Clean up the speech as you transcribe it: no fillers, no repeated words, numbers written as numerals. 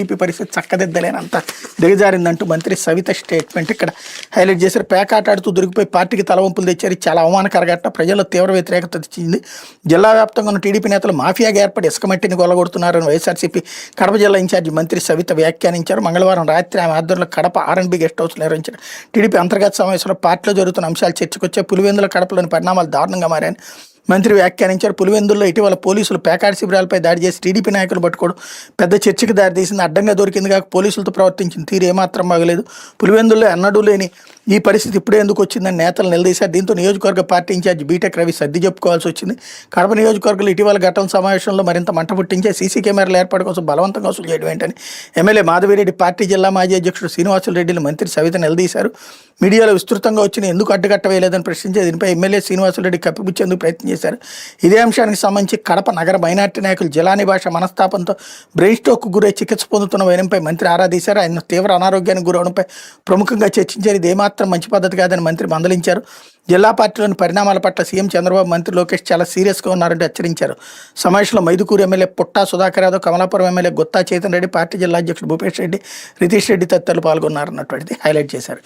TDP పరిస్థితి చక్కదిద్దలేనంత దిగజారిందంటూ మంత్రి Savitha statement ఇక్కడ హైలైట్ చేశారు. పేకాటాడుతూ దొరికిపోయి పార్టీకి తలవంపులు తెచ్చారు. చాలా అవమానకర ఘటన, ప్రజల్లో తీవ్ర వ్యతిరేకత తెచ్చింది. జిల్లా వ్యాప్తంగా ఉన్న టీడీపీ నేతలు మాఫియాగా ఏర్పడి ఇసుక మట్టిని కొల్లగొడుతున్నారని వైఎస్ఆర్సీపీ కడప జిల్లా ఇన్ఛార్జి మంత్రి సవిత వ్యాఖ్యానించారు. మంగళవారం రాత్రి ఆమె ఆధ్వర్యంలో కడప ఆర్ఎన్బి గెస్ట్ హౌస్ నిర్వహించిన టీడీపీ అంతర్గత సమావేశంలో పార్టీలో జరుగుతున్న అంశాలు చర్చకొచ్చే. పులివెందుల కడపలోని పరిణామాలు దారుణంగా మారాయని మంత్రి వ్యాఖ్యానించారు. పులివెందుల్లో ఇటీవల పోలీసులు పేకాట శిబిరాలపై దాడి చేసి టీడీపీ నాయకులు పట్టుకోవడం పెద్ద చర్చకు దారితీసింది. అడ్డంగా దొరికింది కాక పోలీసులతో ప్రవర్తించిన తీరు ఏమాత్రం బాగలేదు. పులివెందుల్లో ఎన్నడూ లేని ఈ పరిస్థితి ఇప్పుడే ఎందుకు వచ్చిందని నేతలు నిలదీశారు. దీంతో నియోజకవర్గ పార్టీ ఇన్ఛార్జి బీటెక్ రవి సర్ది చెప్పుకోవాల్సి వచ్చింది. కడప నియోజకవర్గంలో ఇటీవల ఘటన సమావేశంలో మరింత మంట పుట్టించే సీసీ కెమెరాల ఏర్పాటు కోసం బలవంతంగా వసూలు చేయడం ఏంటని ఎమ్మెల్యే మాధవిరెడ్డి, పార్టీ జిల్లా మాజీ అధ్యక్షుడు శ్రీనివాసులు రెడ్డిని మంత్రి సవిత నిలదీశారు. మీడియాలో విస్తృతంగా వచ్చిన ఎందుకు అడ్డుకట్టవేయలేదని ప్రశ్నించే దీనిపై ఎమ్మెల్యే శ్రీనివాసులు రెడ్డి కప్పిపుచ్చేందుకు ప్రయత్నం చేశారు. ఇదే అంశానికి సంబంధించి కడప నగర మైనార్టీ నాయకులు జిలానీ భాష మనస్తాపంతో బ్రెయిన్ స్ట్రోక్ గురై చికిత్స పొందుతున్న వైనంపై మంత్రి ఆరాధీశారు. ఆయన తీవ్ర అనారోగ్యానికి గురవడంపై ప్రముఖంగా చర్చించారు. ఇది ఏమాత్రం మంచి పద్ధతి కాదని మంత్రి మందలించారు. జిల్లా పార్టీలోని పరిణామాల పట్ల సీఎం చంద్రబాబు, మంత్రి లోకేష్ చాలా సీరియస్గా ఉన్నారంటూ హెచ్చరించారు. సమావేశంలో మైదుకూరు ఎమ్మెల్యే పుట్టా సుధాకర్ యాదవ్, కమలాపురం ఎమ్మెల్యే గుత్తా చైతన్ రెడ్డి, పార్టీ జిల్లా అధ్యక్షుడు భూపేష్ రెడ్డి, రితీష్ రెడ్డి తదితరులు పాల్గొన్నారన్నటువంటిది హైలైట్ చేశారు.